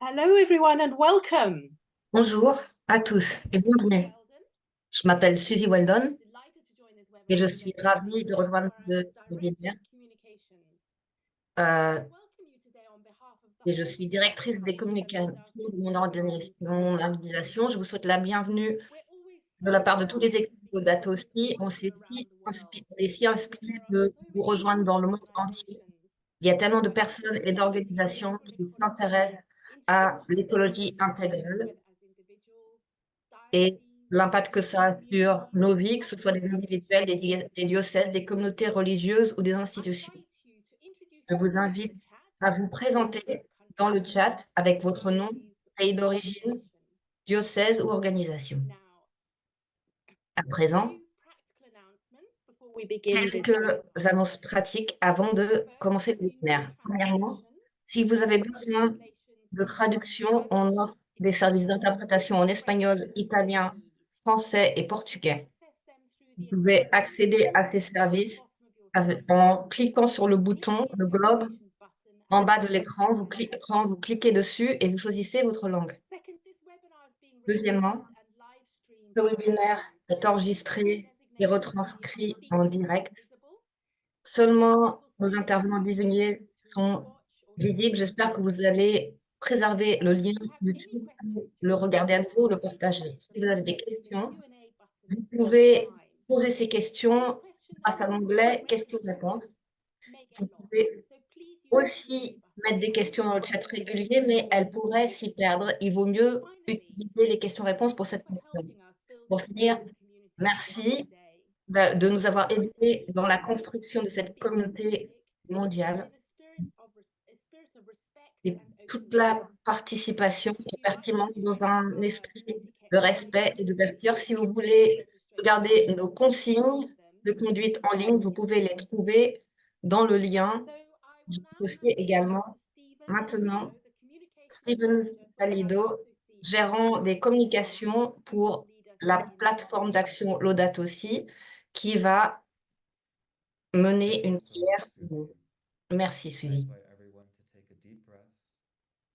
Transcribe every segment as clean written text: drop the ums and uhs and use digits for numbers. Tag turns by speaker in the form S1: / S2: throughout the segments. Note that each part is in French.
S1: Hello everyone and welcome.
S2: Bonjour à tous et bienvenue. Je m'appelle Suzy Weldon et je suis ravie de rejoindre ce webinaire. Euh, et je suis directrice des communications de mon organisation. Je vous souhaite la bienvenue de la part de tous les équipes d'Audate aussi. On est si inspiré de vous rejoindre dans le monde entier. Il y a tellement de personnes et d'organisations qui s'intéressent à l'écologie intégrale et l'impact que ça a sur nos vies, que ce soit des individuels, des diocèses, des communautés religieuses ou des institutions. Je vous invite à vous présenter dans le chat avec votre nom, pays d'origine, diocèse ou organisation. À présent, quelques annonces pratiques avant de commencer le webinaire. Premièrement, si vous avez besoin de traduction, on offre des services d'interprétation en espagnol, italien, français et portugais. Vous pouvez accéder à ces services en cliquant sur le bouton, le globe, en bas de l'écran. Vous cliquez dessus et vous choisissez votre langue. Deuxièmement, le webinaire est enregistré et retranscrit en direct. Seulement nos intervenants désignés sont visibles. J'espère que vous allez préserver le lien YouTube pour le regarder à nouveau ou le partager. Si vous avez des questions, vous pouvez poser ces questions grâce à l'onglet questions-réponses. Vous pouvez aussi mettre des questions dans le chat régulier, mais elles pourraient s'y perdre. Il vaut mieux utiliser les questions-réponses pour cette fonction. Pour finir, merci de nous avoir aidés dans la construction de cette communauté mondiale. Et toute la participation est pertinente dans un esprit de respect et d'ouverture. Si vous voulez regarder nos consignes de conduite en ligne, vous pouvez les trouver dans le lien. Je aussi également maintenant Steven Salido, gérant des communications pour la plateforme d'action Laudato aussi, qui va mener une prière. Merci, Suzy.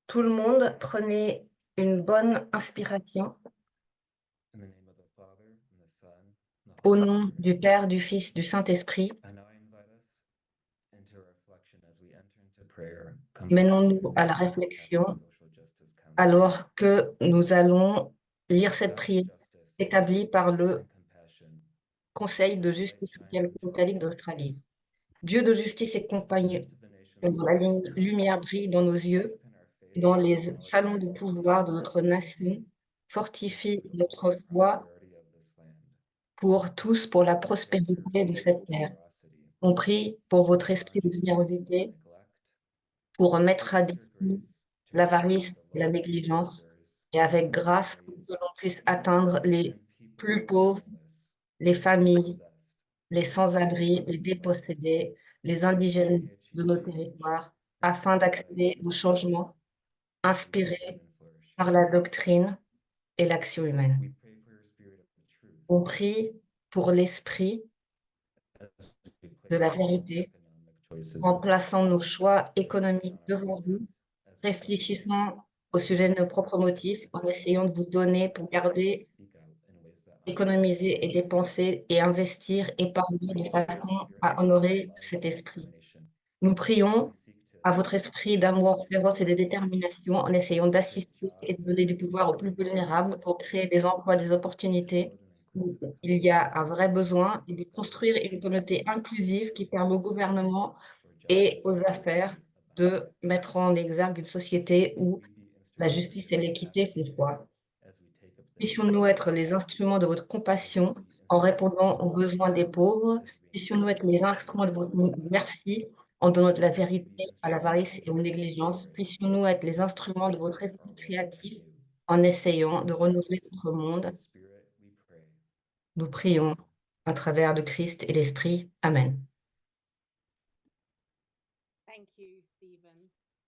S2: Tout le monde, prenez une bonne inspiration au nom du Père, du Fils, du Saint-Esprit. Menons-nous à la réflexion alors que nous allons lire cette prière établie par le Conseil de justice sociale catholique d'Australie. Dieu de justice et compagnie, dont la lumière brille dans nos yeux, dans les salons de pouvoir de notre nation, fortifie notre foi pour tous, pour la prospérité de cette terre. On prie pour votre esprit de générosité, pour remettre à défi l'avarice et la négligence, et avec grâce pour que l'on puisse atteindre les plus pauvres, les familles, les sans-abri, les dépossédés, les indigènes de nos territoires, afin d'accéder au changement inspiré par la doctrine et l'action humaine. On prie pour l'esprit de la vérité en plaçant nos choix économiques devant vous, réfléchissant au sujet de nos propres motifs, en essayant de vous donner pour garder, économiser et dépenser et investir, épargner de façon à honorer cet esprit. Nous prions à votre esprit d'amour féroce et de détermination en essayant d'assister et de donner du pouvoir aux plus vulnérables pour créer des emplois, des opportunités où il y a un vrai besoin et de construire une communauté inclusive qui permet au gouvernement et aux affaires de mettre en exergue une société où la justice et l'équité font foi. Puissions-nous être les instruments de votre compassion en répondant aux besoins des pauvres. Puissions-nous être les instruments de votre merci en donnant de la vérité à l'avarice et aux négligences. Puissions-nous être les instruments de votre esprit créatif en essayant de renouveler notre monde. Nous prions à travers le Christ et l'Esprit. Amen.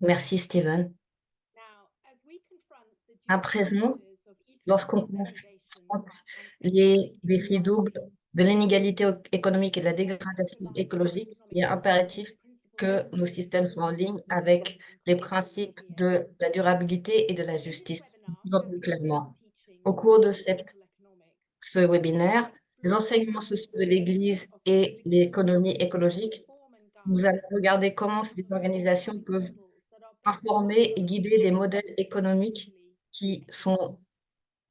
S2: Merci, Stephen. À présent, lorsqu'on confronte les défis doubles de l'inégalité économique et de la dégradation écologique, il est impératif que nos systèmes soient en ligne avec les principes de la durabilité et de la justice, plus en plus clairement. Au cours de ce webinaire, les enseignements sociaux de l'Église et l'économie écologique, nous allons regarder comment ces organisations peuvent informer et guider des modèles économiques qui sont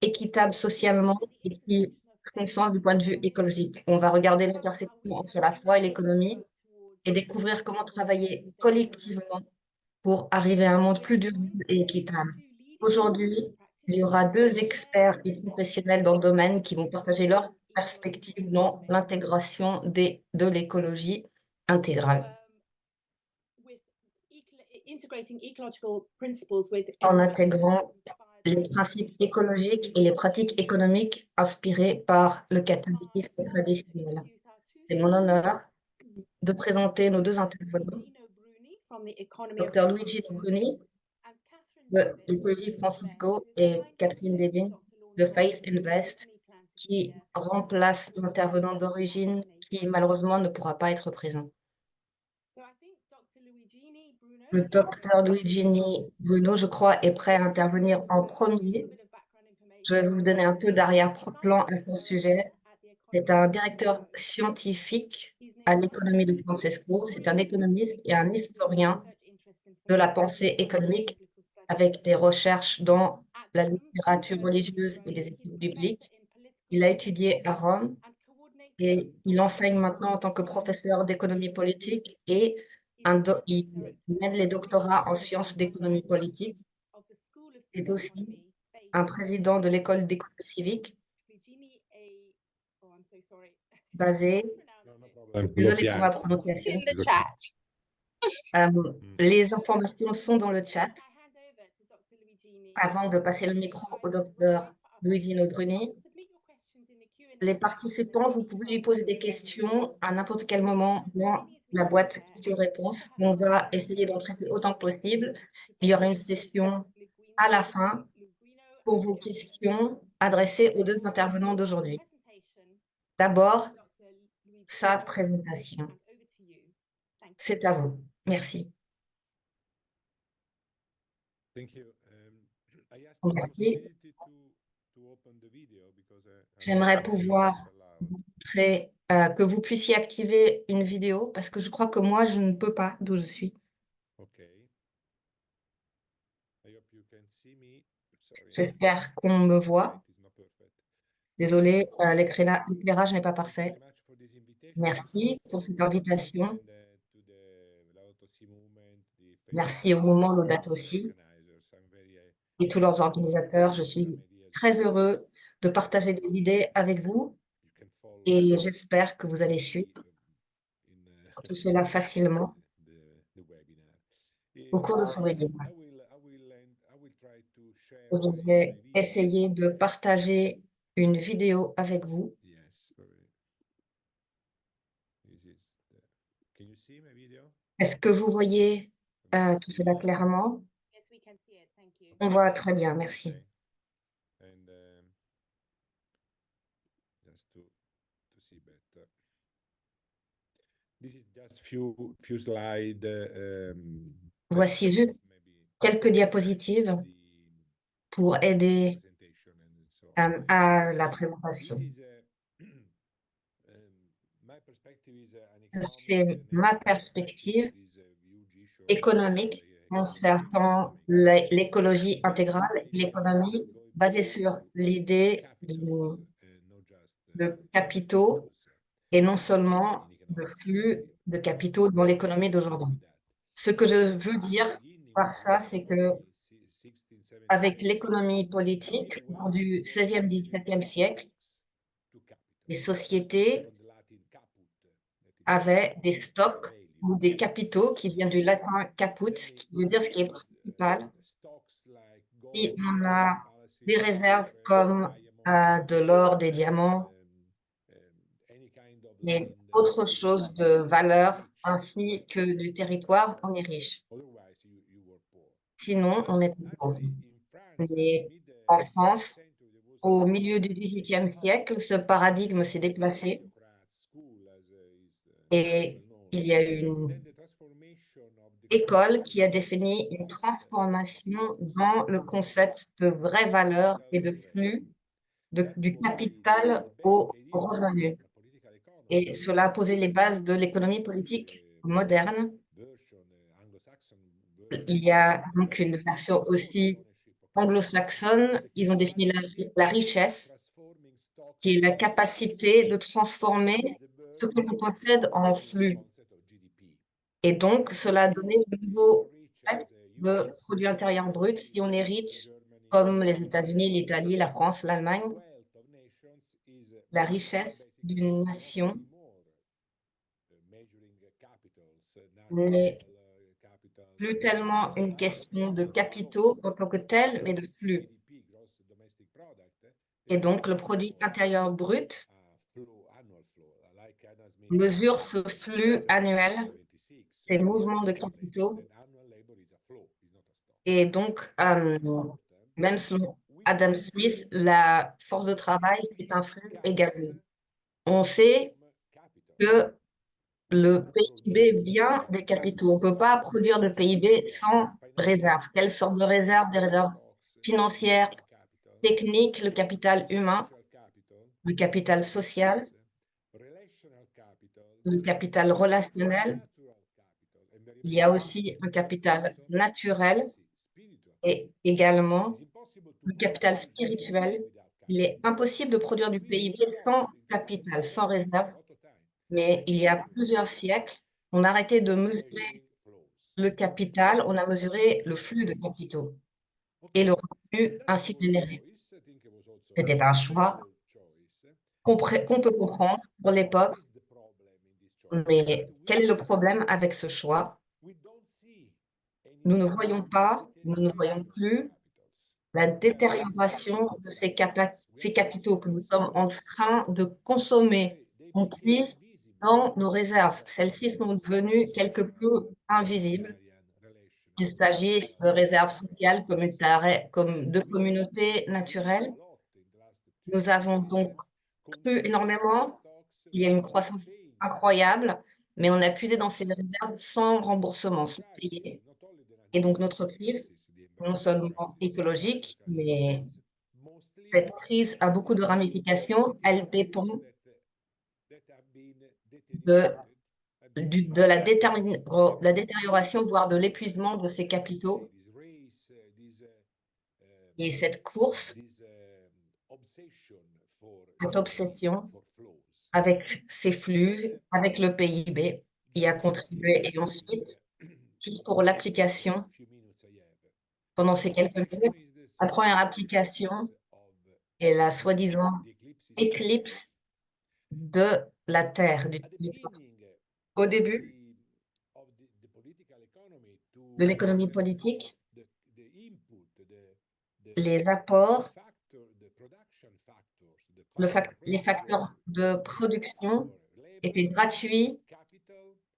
S2: équitables socialement et qui font sens du point de vue écologique. On va regarder l'intersection entre la foi et l'économie et découvrir comment travailler collectivement pour arriver à un monde plus durable et équitable. Aujourd'hui, il y aura 2 experts et professionnels dans le domaine qui vont partager leurs perspectives dans l'intégration de l'écologie intégrale. En intégrant les principes écologiques et les pratiques économiques inspirées par le catholicisme traditionnel. C'est mon honneur de présenter nos 2 intervenants, Dr Luigi Bruni de l'écologie Francisco et Catherine Devin de Faith Invest, qui remplace l'intervenant d'origine qui malheureusement ne pourra pas être présent. Le docteur Luigini Bruno, je crois, est prêt à intervenir en premier. Je vais vous donner un peu d'arrière-plan à son sujet. C'est un directeur scientifique à l'économie de Francesco. C'est un économiste et un historien de la pensée économique avec des recherches dans la littérature religieuse et des études bibliques. Il a étudié à Rome et il enseigne maintenant en tant que professeur d'économie politique et il mène les doctorats en sciences d'économie politique. C'est aussi un président de l'école d'économie civique basée,
S3: No, no problem.
S2: désolée pour ma
S3: Piano.
S2: prononciation.
S1: In the chat.
S2: Les informations sont dans le chat. Avant de passer le micro au docteur Luigino Bruni, les participants, vous pouvez lui poser des questions à n'importe quel moment dans la boîte questions-réponses. On va essayer d'en traiter autant que possible. Il y aura une session à la fin pour vos questions adressées aux 2 intervenants d'aujourd'hui. D'abord, sa présentation. C'est à vous. Merci.
S3: Thank you. I ask the
S2: Merci.
S3: possibility to open the video because I'm
S2: J'aimerais
S3: not sure if
S2: pouvoir
S3: it's allowed.
S2: montrer, que vous puissiez activer une vidéo parce que je crois que moi, je ne peux pas d'où je suis.
S3: Okay. I hope you can see me. Sorry.
S2: J'espère qu'on me voit.
S3: Light is not perfect.
S2: Désolée, l'éclairage n'est pas parfait.
S3: Very much for this invitation.
S2: Merci pour cette invitation.
S3: And, to the Laudato Si movement, the
S2: Merci au mouvement Laudato Si
S3: organizers. I'm very
S2: et tous leurs organisateurs. Je suis très heureux de partager des idées avec vous
S3: you can follow
S2: et j'espère que vous allez suivre
S3: in
S2: tout cela facilement
S3: the webinar.
S2: au cours de ce webinaire.
S3: I will try to share
S2: Je vais essayer de partager une vidéo avec vous.
S3: Yes, can you see my video?
S2: Est-ce que vous voyez tout cela clairement? On voit très bien, merci.
S3: Okay. And just to see better. This is just few slides.
S2: Voici juste quelques diapositives pour aider à la présentation. C'est ma perspective économique concernant l'écologie intégrale, l'économie basée sur l'idée de capitaux et non seulement de flux de capitaux dans l'économie d'aujourd'hui. Ce que je veux dire par ça, c'est que avec l'économie politique du XVIe, XVIIe siècle, les sociétés avaient des stocks ou des capitaux qui viennent du latin caput, qui veut dire ce qui est principal. Et on a des réserves comme de l'or, des diamants et autre chose de valeur, ainsi que du territoire, on est riche. Sinon, on est pauvre. Mais en France, au milieu du XVIIIe siècle, ce paradigme s'est déplacé et il y a eu une école qui a défini une transformation dans le concept de vraie valeur et de flux du capital au revenu. Et cela a posé les bases de l'économie politique moderne. Il y a donc une version aussi anglo-saxonne. Ils ont défini la richesse, qui est la capacité de transformer ce que l'on possède en flux. Et donc, cela a donné le nouveau concept de produit intérieur brut. Si on est riche, comme les États-Unis, l'Italie, la France, l'Allemagne, la richesse d'une nation n'est plus tellement une question de capitaux en tant que tel, mais de flux. Et donc, le produit intérieur brut mesure ce flux annuel, ces mouvements de capitaux. Et donc, même selon Adam Smith, la force de travail, c'est un flux également. On sait que le PIB vient des capitaux. On ne peut pas produire de PIB sans réserve. Quelle sorte de réserve? Des réserves financières, techniques, le capital humain, le capital social, le capital relationnel. Il y a aussi un capital naturel et également le capital spirituel. Il est impossible de produire du PIB sans capital, sans réserve. Mais il y a plusieurs siècles, on a arrêté de mesurer le capital, on a mesuré le flux de capitaux et le revenu ainsi généré. C'était un choix qu'on peut comprendre pour l'époque, mais quel est le problème avec ce choix? Nous ne voyons pas, nous ne voyons plus la détérioration de ces capitaux que nous sommes en train de consommer. On puise dans nos réserves. Celles-ci sont devenues quelque peu invisibles. Qu'il s'agisse de réserves sociales comme de communautés naturelles. Nous avons donc cru énormément. Il y a une croissance incroyable, mais on a puisé dans ces réserves sans remboursement, sans payer. Et donc notre crise, non seulement écologique, mais cette crise a beaucoup de ramifications. Elle dépend de la détérioration, voire de l'épuisement de ces capitaux. Et cette course, cette obsession avec ces flux, avec le PIB, y a contribué. Et ensuite, juste pour l'application, pendant ces quelques minutes, la première application est la soi-disant éclipse de la Terre, du territoire. Au début de l'économie politique, les apports, les facteurs de production étaient gratuits,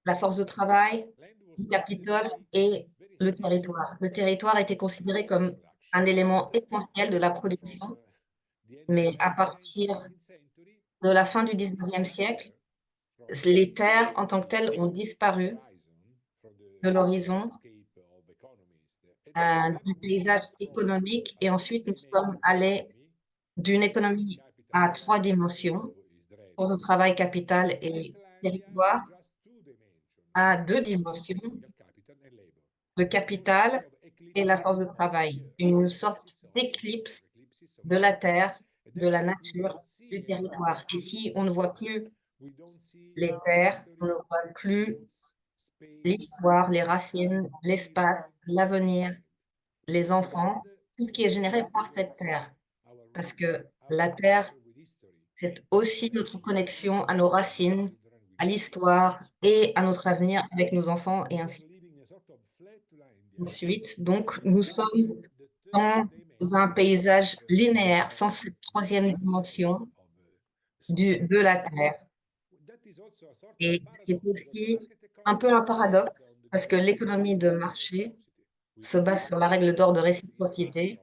S2: la force de travail, le capital et le territoire. Le territoire était considéré comme un élément essentiel de la production, mais à partir de la fin du 19e siècle, les terres en tant que telles ont disparu de l'horizon du paysage économique et ensuite nous sommes allés d'une économie à 3 dimensions, force de travail, capital et territoire, à 2 dimensions, le capital et la force de travail, une sorte d'éclipse de la terre, de la nature, du territoire. Et si on ne voit plus les terres, on ne voit plus l'histoire, les racines, l'espace, l'avenir, les enfants, tout ce qui est généré par cette terre. Parce que la terre, c'est aussi notre connexion à nos racines, à l'histoire et à notre avenir avec nos enfants et ainsi de suite. Donc, nous sommes dans un paysage linéaire, sans cette troisième dimension de la Terre. Et c'est aussi un peu un paradoxe, parce que l'économie de marché se base sur la règle d'or de réciprocité.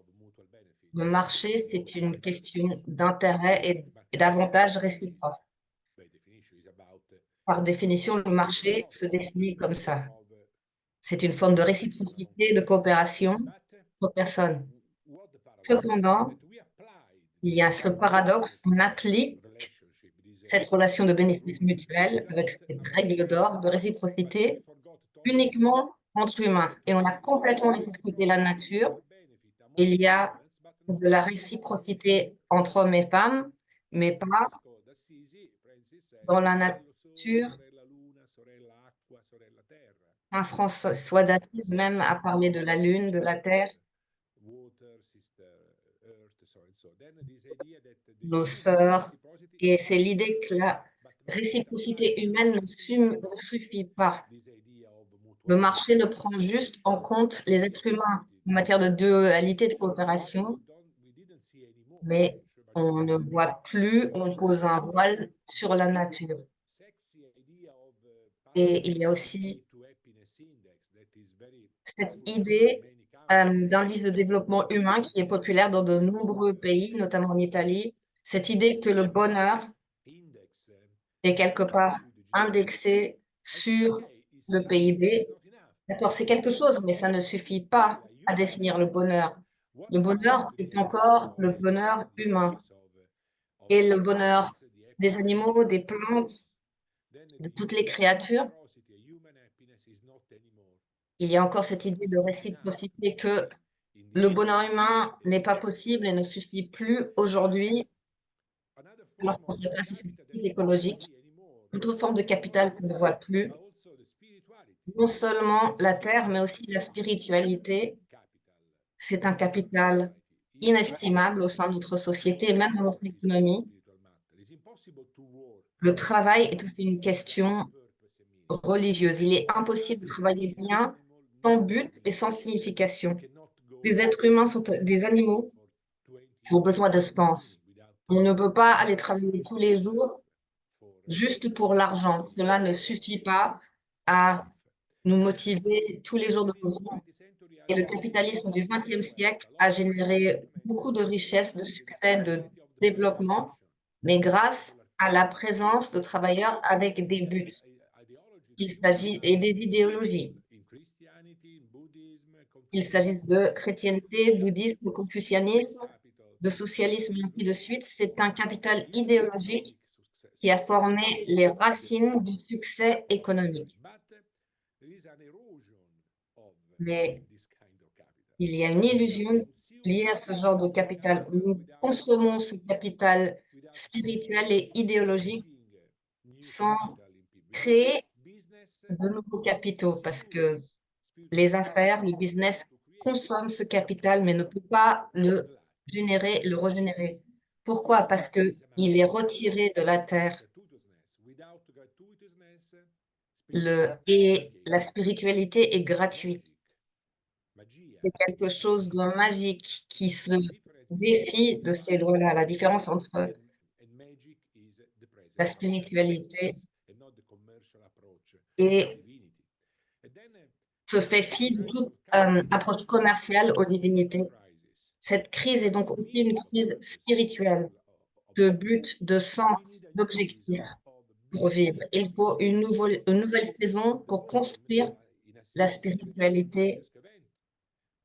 S2: Le marché, c'est une question d'intérêt et d'avantage réciproque. Par définition, le marché se définit comme ça. C'est une forme de réciprocité, de coopération entre personnes. Cependant, il y a ce paradoxe, on applique cette relation de bénéfice mutuel avec cette règle d'or de réciprocité uniquement entre humains. Et on a complètement laissé de côté la nature. Il y a de la réciprocité entre hommes et femmes, mais pas dans la nature. Saint François d'Assise même a parlé de la lune, de la terre, nos sœurs. Et c'est l'idée que la réciprocité humaine ne suffit pas. Le marché ne prend juste en compte les êtres humains en matière de dualité de coopération, mais on ne voit plus, on pose un voile sur la nature. Et il y a aussi cette idée d'indice de développement humain qui est populaire dans de nombreux pays, notamment en Italie. Cette idée que le bonheur est quelque part indexé sur le PIB. D'accord, c'est quelque chose, mais ça ne suffit pas à définir le bonheur. Le bonheur est encore le bonheur humain. Et le bonheur des animaux, des plantes, de toutes les créatures. Il y a encore cette idée de réciprocité que le bonheur humain n'est pas possible et ne suffit plus aujourd'hui, alors qu'on dépasse cette crise écologique. Autre forme de capital qu'on ne voit plus, non seulement la terre, mais aussi la spiritualité. C'est un capital inestimable au sein de notre société et même de notre économie. Le travail est aussi une question religieuse. Il est impossible de travailler bien sans but et sans signification. Les êtres humains sont des animaux qui ont besoin de sens. On ne peut pas aller travailler tous les jours juste pour l'argent. Cela ne suffit pas à nous motiver tous les jours de nos vies. Et le capitalisme du XXe siècle a généré beaucoup de richesses, de succès, de développement, mais grâce à la présence de travailleurs avec des buts. Il s'agit des idéologies. Qu'il s'agisse de chrétienté, bouddhisme, confucianisme, de socialisme et ainsi de suite, c'est un capital idéologique qui a formé les racines du succès économique. Mais il y a une illusion liée à ce genre de capital. Nous consommons ce capital spirituel et idéologique sans créer de nouveaux capitaux, parce que les affaires, le business consomme ce capital, mais ne peut pas le générer, le régénérer. Pourquoi? Parce qu'il est retiré de la terre. Et la spiritualité est gratuite. C'est quelque chose de magique qui se défie de ces lois-là. La différence entre la spiritualité et se fait fi de toute approche commerciale aux divinités. Cette crise est donc aussi une crise spirituelle, de but, de sens, d'objectif pour vivre. Il faut une nouvelle saison pour construire la spiritualité.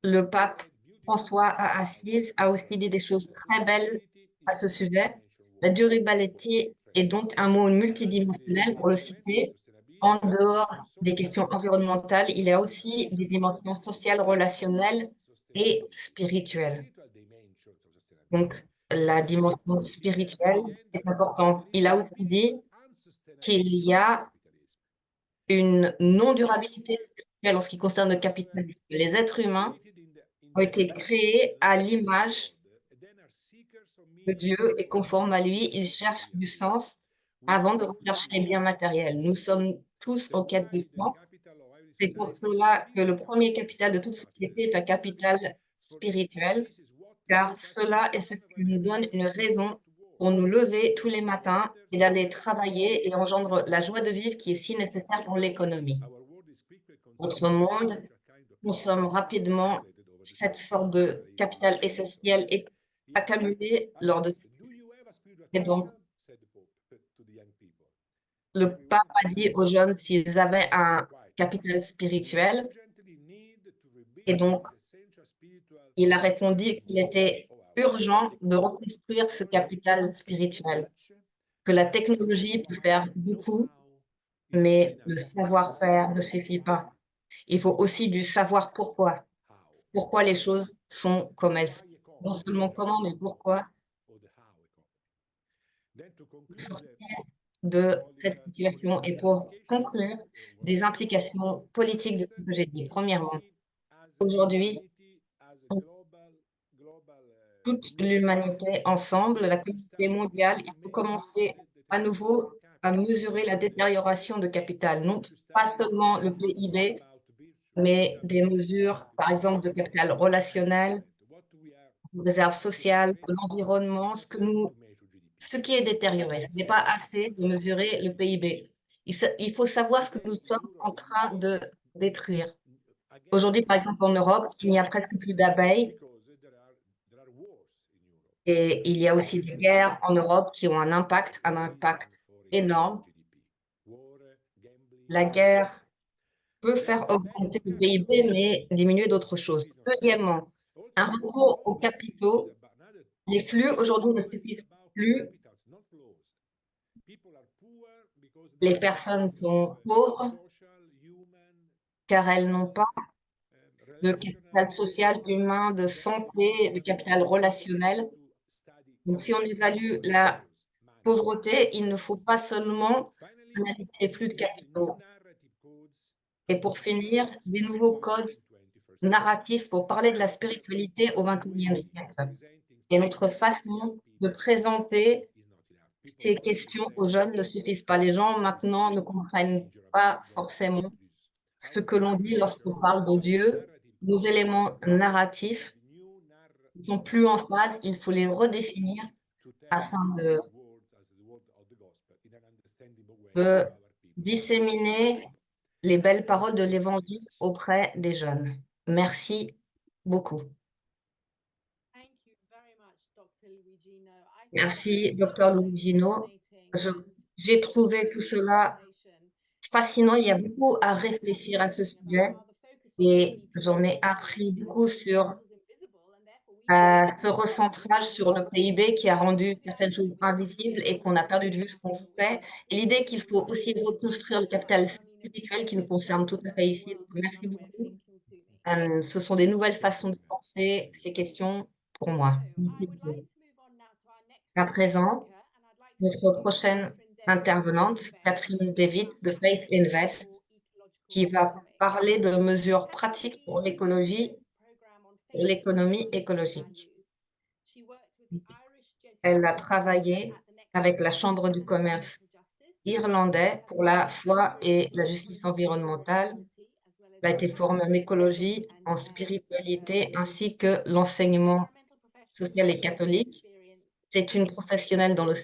S2: Le pape François à Assise a aussi dit des choses très belles à ce sujet. La durabilité est donc un mot multidimensionnel, pour le citer. En dehors des questions environnementales, il y a aussi des dimensions sociales, relationnelles et spirituelles. Donc, la dimension spirituelle est importante. Il a aussi dit qu'il y a une non-durabilité spirituelle en ce qui concerne le capital. Les êtres humains ont été créés à l'image de Dieu et conformes à lui. Ils cherchent du sens avant de rechercher les biens matériels. Nous sommes tous en quête de sens. C'est pour cela que le premier capital de toute société est un capital spirituel, car cela est ce qui nous donne une raison pour nous lever tous les matins et d'aller travailler et engendre la joie de vivre qui est si nécessaire pour l'économie. Notre monde consomme rapidement cette sorte de capital essentiel et accumulé lors de... Et donc, le pape a dit aux jeunes s'ils avaient un capital spirituel, Et donc, il a répondu qu'il était urgent de reconstruire ce capital spirituel, que la technologie peut faire beaucoup, mais le savoir-faire ne suffit pas. Il faut aussi du savoir pourquoi les choses sont comme elles sont. Non seulement comment, mais pourquoi sortir de cette situation. Et pour conclure, des implications politiques de ce que j'ai dit. Premièrement, aujourd'hui, toute l'humanité ensemble, la communauté mondiale, il faut commencer à nouveau à mesurer la détérioration de capital, non pas seulement le PIB, mais des mesures, par exemple, de capital relationnel, de réserve sociale, de l'environnement, ce qui est détérioré. Ce n'est pas assez de mesurer le PIB. Il faut savoir ce que nous sommes en train de détruire. Aujourd'hui, par exemple, en Europe, il n'y a presque plus d'abeilles et il y a aussi des guerres en Europe qui ont un impact énorme. La guerre peut faire augmenter le PIB, mais diminuer d'autres choses. Deuxièmement, un recours aux capitaux. Les flux aujourd'hui ne suffisent plus. Les personnes sont pauvres car elles n'ont pas de capital social, humain, de santé, de capital relationnel. Donc, si on évalue la pauvreté, il ne faut pas seulement analyser les flux de capitaux. Et pour finir, des nouveaux codes narratifs pour parler de la spiritualité au XXIe siècle. Et notre façon de présenter ces questions aux jeunes ne suffisent pas. Les gens maintenant ne comprennent pas forcément ce que l'on dit lorsqu'on parle de Dieu. Nos éléments narratifs ne sont plus en phase, il faut les redéfinir afin de disséminer les belles paroles de l'Évangile auprès des jeunes. Merci beaucoup. Merci, Dr. Lugino. J'ai trouvé tout cela fascinant. Il y a beaucoup à réfléchir à ce sujet et j'en ai appris beaucoup sur ce recentrage sur le PIB qui a rendu certaines choses invisibles et qu'on a perdu de vue ce qu'on fait. Et l'idée qu'il faut aussi reconstruire le capital spirituel qui nous concerne tout à fait ici. Donc, merci beaucoup. Ce sont des nouvelles façons de penser ces questions pour moi. Merci beaucoup. À présent, notre prochaine intervenante, Catherine David de Faith Invest, qui va parler de mesures pratiques pour l'écologie, pour l'économie écologique. Elle a travaillé avec la Chambre du commerce irlandais pour la foi et la justice environnementale. Elle a été formée en écologie, en spiritualité, ainsi que l'enseignement social et catholique. C'est une professionnelle dans le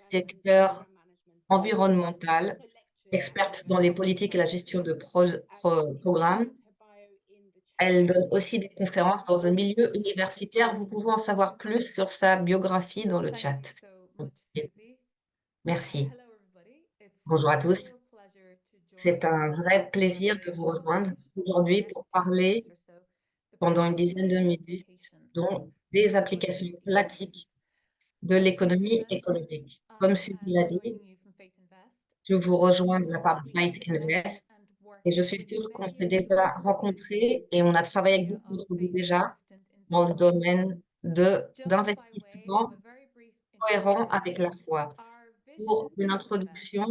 S2: secteur environnemental, experte dans les politiques et la gestion de programmes. Elle donne aussi des conférences dans un milieu universitaire. Vous pouvez en savoir plus sur sa biographie dans le chat. Merci. Bonjour à tous. C'est un vrai plaisir de vous rejoindre aujourd'hui pour parler pendant une dizaine de minutes dont des applications pratiques de l'économie écologique. Comme Sylvie l'a dit, je vous rejoins de la part de Faith Invest et je suis sûre qu'on s'est déjà rencontrés et on a travaillé avec beaucoup d'entre vous déjà dans le domaine d'investissement cohérent avec la foi. Pour une introduction,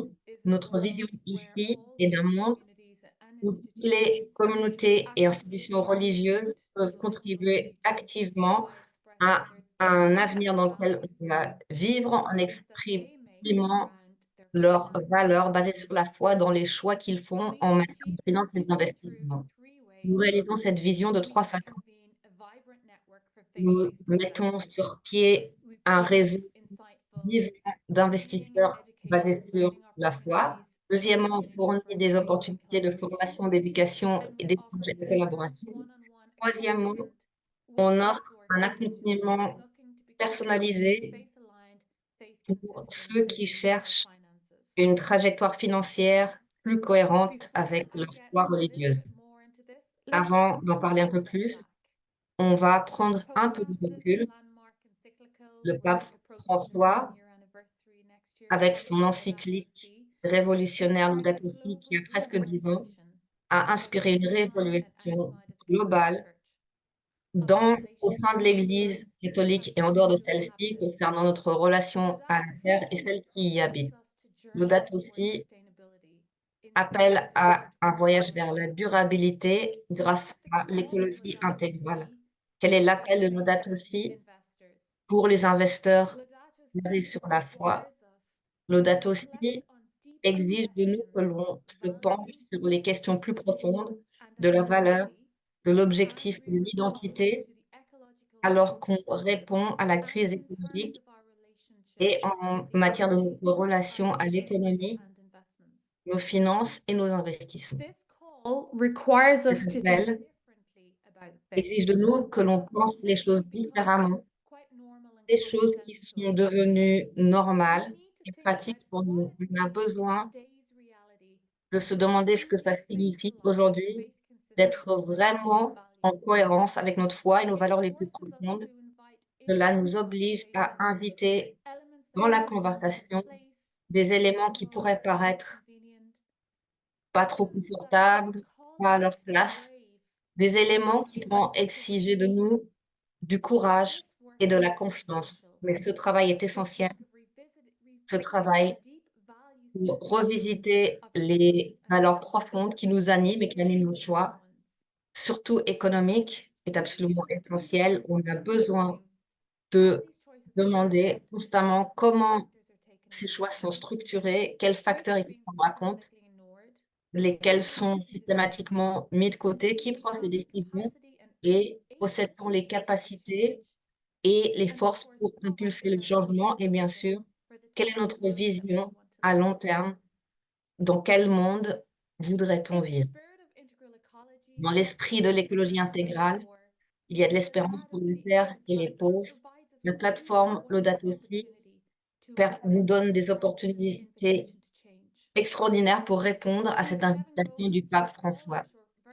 S2: notre vision ici est d'un monde où toutes les communautés et institutions religieuses peuvent contribuer activement à un avenir dans lequel on va vivre en exprimant leurs valeurs basées sur la foi dans les choix qu'ils font en matière de finance et d'investissement. Nous réalisons cette vision de 3 façons. Nous mettons sur pied un réseau vivant d'investisseurs basé sur la foi. Deuxièmement, on fournit des opportunités de formation, d'éducation et d'échange et de collaboration. Troisièmement, on offre un accompagnement personnalisé pour ceux qui cherchent une trajectoire financière plus cohérente avec leur foi religieuse. avant d'en parler un peu plus, on va prendre un peu de recul. Le pape François, avec son encyclique révolutionnaire Laudato Si, qui a presque 10 ans, a inspiré une révolution globale au sein de l'Église catholique et en dehors de celle-ci, concernant notre relation à la terre et celle qui y habite. Laudato Si appelle à un voyage vers la durabilité grâce à l'écologie intégrale. Quel est l'appel de Laudato Si pour les investisseurs basés sur la foi? Laudato Si exige de nous que l'on se penche sur les questions plus profondes de la valeur, de l'objectif et de l'identité, alors qu'on répond à la crise écologique et en matière de nos relations à l'économie, nos finances et nos investissements. Cet appel exige de nous que l'on pense les choses différemment, des choses qui sont devenues normales et pratiques pour nous. On a besoin de se demander ce que ça signifie aujourd'hui, d'être vraiment en cohérence avec notre foi et nos valeurs les plus profondes. Cela nous oblige à inviter dans la conversation des éléments qui pourraient paraître pas trop confortables, pas à leur place, des éléments qui vont exiger de nous du courage et de la confiance. Mais ce travail est essentiel, ce travail pour revisiter les valeurs profondes qui nous animent et qui animent nos choix, surtout économiques, est absolument essentiel. On a besoin de demander constamment comment ces choix sont structurés, quels facteurs il faut prendre en compte, lesquels sont systématiquement mis de côté, qui prend les décisions et possède-t-on les capacités et les forces pour impulser le changement et bien sûr, quelle est notre vision à long terme? Dans quel monde voudrait-on vivre? Dans l'esprit de l'écologie intégrale, il y a de l'espérance pour la terre et les pauvres. La plateforme Laudato Si nous donne des opportunités extraordinaires pour répondre à cette invitation du pape François.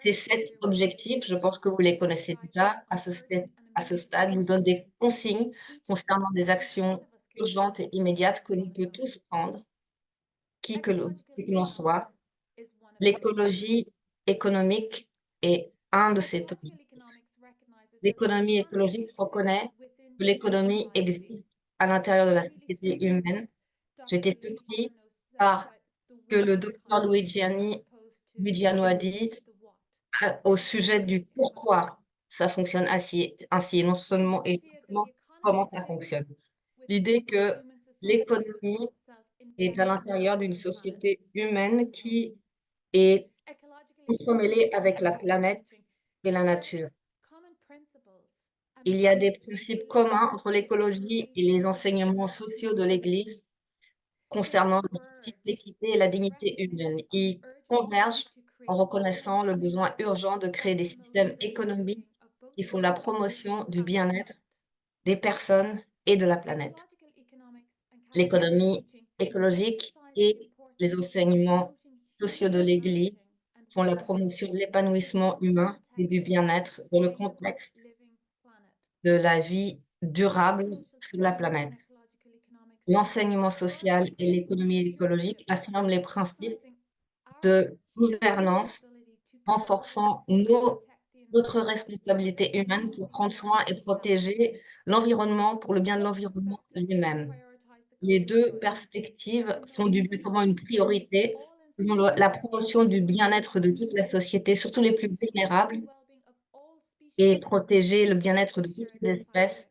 S2: Ces 7 objectifs, je pense que vous les connaissez déjà, à ce stade, nous donnent des consignes concernant des actions urgentes et immédiates que l'on peut tous prendre, qui que l'on soit. L'écologie économique est un de ces topics. L'économie écologique reconnaît que l'économie existe à l'intérieur de la société humaine. J'ai été surpris par ce que le docteur Luigiano a dit au sujet du pourquoi ça fonctionne ainsi et non seulement comment ça fonctionne. L'idée que l'économie est à l'intérieur d'une société humaine qui est entremêlée avec la planète et la nature. Il y a des principes communs entre l'écologie et les enseignements sociaux de l'Église concernant la justice, l'équité et la dignité humaine. Ils convergent en reconnaissant le besoin urgent de créer des systèmes économiques qui font la promotion du bien-être des personnes et de la planète. L'économie écologique et les enseignements sociaux de l'Église font la promotion de l'épanouissement humain et du bien-être dans le contexte de la vie durable sur la planète. L'enseignement social et l'économie écologique affirment les principes de gouvernance, renforçant notre responsabilité humaine pour prendre soin et protéger l'environnement pour le bien de l'environnement lui-même. Les 2 perspectives font du bien commun une priorité, faisant la promotion du bien-être de toute la société, surtout les plus vulnérables, et protéger le bien-être de toutes les espèces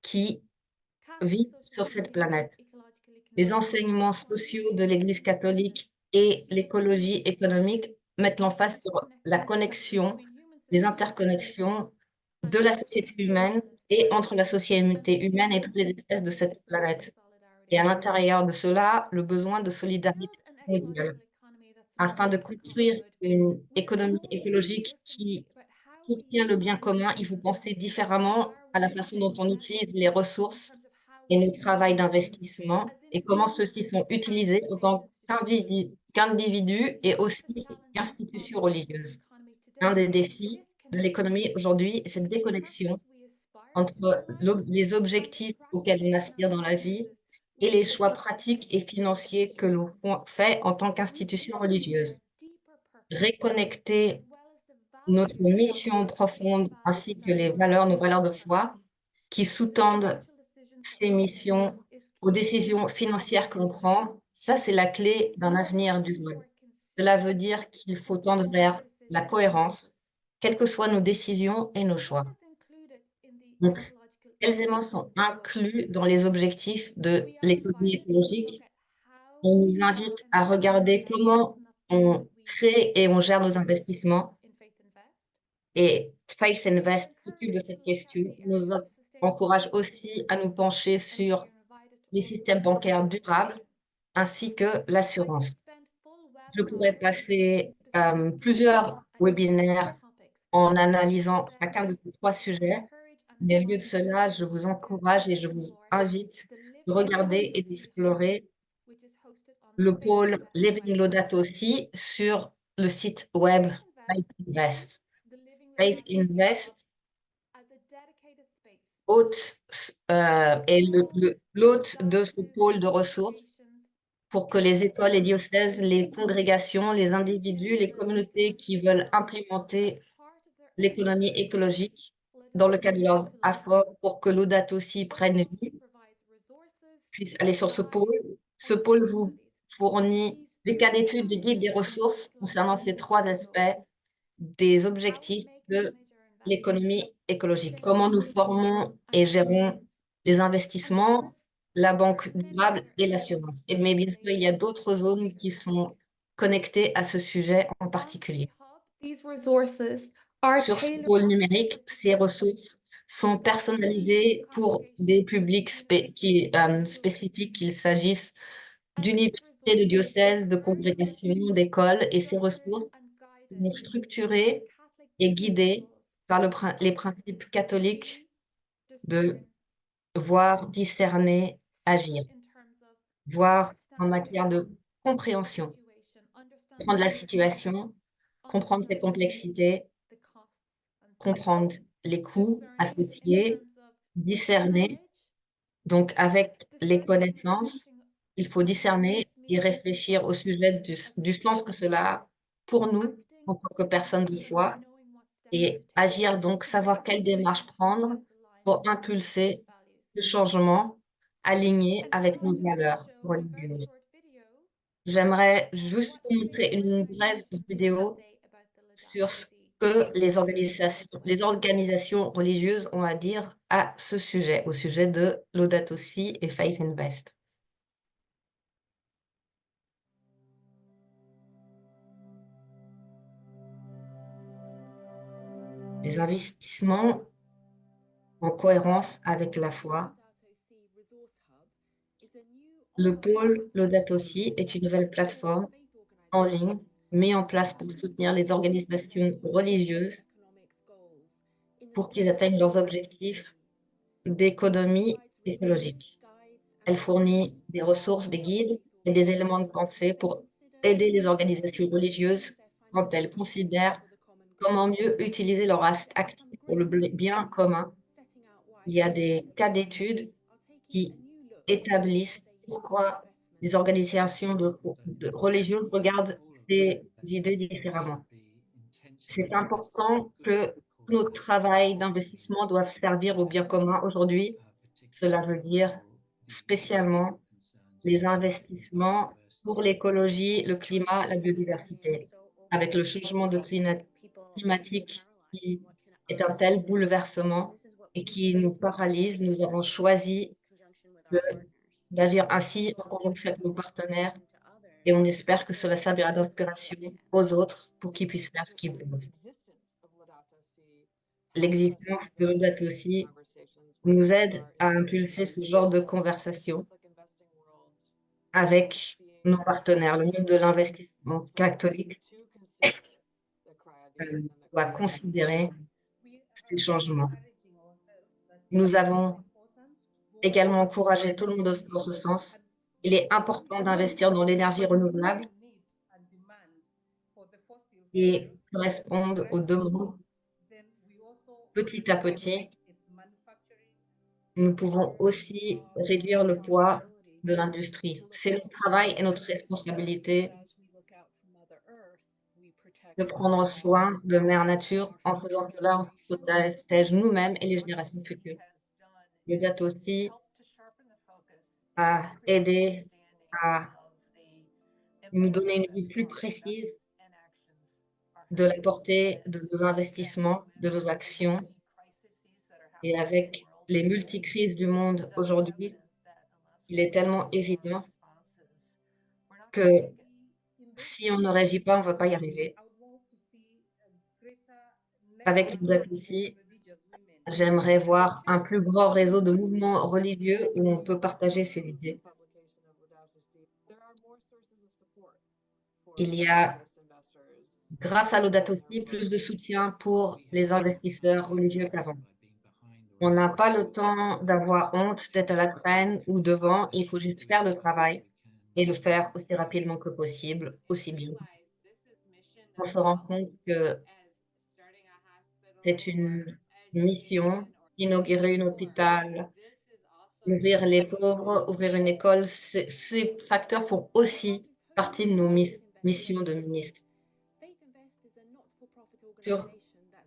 S2: qui vivent sur cette planète. Les enseignements sociaux de l'Église catholique et l'écologie économique mettent l'emphase sur la connexion, les interconnexions de la société humaine et entre la société humaine et toutes les espèces de cette planète. Et à l'intérieur de cela, le besoin de solidarité mondiale. Afin de construire une économie écologique qui soutient le bien commun, il faut penser différemment à la façon dont on utilise les ressources et le travail d'investissement et comment ceux-ci sont utilisés en tant qu'individus et aussi institutions religieuses. Un des défis de l'économie aujourd'hui, cette déconnexion entre les objectifs auxquels on aspire dans la vie et les choix pratiques et financiers que l'on fait en tant qu'institution religieuse. Réconnecter notre mission profonde ainsi que nos valeurs de foi qui sous-tendent ces missions aux décisions financières que l'on prend, ça c'est la clé d'un avenir durable. Cela veut dire qu'il faut tendre vers la cohérence, quelles que soient nos décisions et nos choix. Donc, quels éléments sont inclus dans les objectifs de l'économie écologique? On nous invite à regarder comment on crée et on gère nos investissements et Faith Invest s'occupe de cette question, nous encourage aussi à nous pencher sur les systèmes bancaires durables ainsi que l'assurance. Je pourrais passer plusieurs webinaires en analysant chacun de ces 3 sujets, mais au lieu de cela, je vous encourage et je vous invite de regarder et d'explorer le pôle Living Laudato Si sur le site web Faith Invest. Faith Invest est l'hôte de ce pôle de ressources pour que les écoles, les diocèses, les congrégations, les individus, les communautés qui veulent implémenter l'économie écologique dans le cadre de leur effort pour que Laudato Si prenne vie, puissent aller sur ce pôle. Ce pôle vous fournit des cas d'études, des guides, des ressources concernant ces 3 aspects des objectifs de l'économie écologique. Comment nous formons et gérons les investissements, la banque durable et l'assurance. Mais bien sûr, il y a d'autres zones qui sont connectées à ce sujet en particulier. Sur ce pôle numérique, ces ressources sont personnalisées pour des publics spécifiques, qu'il s'agisse d'universités, de diocèses, de congrégations, d'écoles, et ces ressources sont structurées et guidées par les principes catholiques de voir, discerner, agir. Voir en matière de compréhension, comprendre la situation, comprendre ses complexités, comprendre les coûts associés, discerner. Donc, avec les connaissances, il faut discerner et réfléchir au sujet du sens que cela a pour nous en tant que personnes de foi et agir, donc savoir quelle démarche prendre pour impulser le changement aligné avec nos valeurs religieuses. J'aimerais juste vous montrer une brève vidéo sur ce que les organisations religieuses ont à dire à ce sujet, au sujet de Laudato Si et Faith Invest. Les investissements en cohérence avec la foi. Le pôle Laudato Si est une nouvelle plateforme en ligne mise en place pour soutenir les organisations religieuses pour qu'ils atteignent leurs objectifs d'économie écologique. Elle fournit des ressources, des guides et des éléments de pensée pour aider les organisations religieuses quand elles considèrent comment mieux utiliser leur actifs pour le bien commun. Il y a des cas d'études qui établissent pourquoi les organisations religieuses regardent ces idées différemment. C'est important que notre travail d'investissement doive servir au bien commun aujourd'hui. Cela veut dire spécialement les investissements pour l'écologie, le climat, la biodiversité. Avec le changement climatique qui est un tel bouleversement et qui nous paralyse, nous avons choisi d'agir ainsi en conjonction avec nos partenaires et on espère que cela servira d'inspiration aux autres pour qu'ils puissent faire ce qu'ils peuvent. L'existence de Laudato Si nous aide à impulser ce genre de conversation avec nos partenaires. Le monde de l'investissement catholique doit considérer ces changements. Nous avons également encouragé tout le monde dans ce sens. Il est important d'investir dans l'énergie renouvelable et correspondent aux demandes. Petit à petit, nous pouvons aussi réduire le poids de l'industrie. C'est notre travail et notre responsabilité de prendre soin de Mère Nature. En faisant cela, on se protège nous-mêmes et les générations futures. Le gâteau aussi a aidé à nous donner une vue plus précise de la portée de nos investissements, de nos actions. Et avec les multicrises du monde aujourd'hui, il est tellement évident que si on ne réagit pas, on ne va pas y arriver. Avec le aussi, j'aimerais voir un plus grand réseau de mouvements religieux où on peut partager ses idées. Il y a, grâce à Laudato Si, plus de soutien pour les investisseurs religieux qu'avant. On n'a pas le temps d'avoir honte d'être à la traîne ou devant, il faut juste faire le travail et le faire aussi rapidement que possible, aussi bien. On se rend compte que c'est une mission, inaugurer un hôpital, ouvrir les pauvres, ouvrir une école, ces facteurs font aussi partie de nos missions de ministre. Sur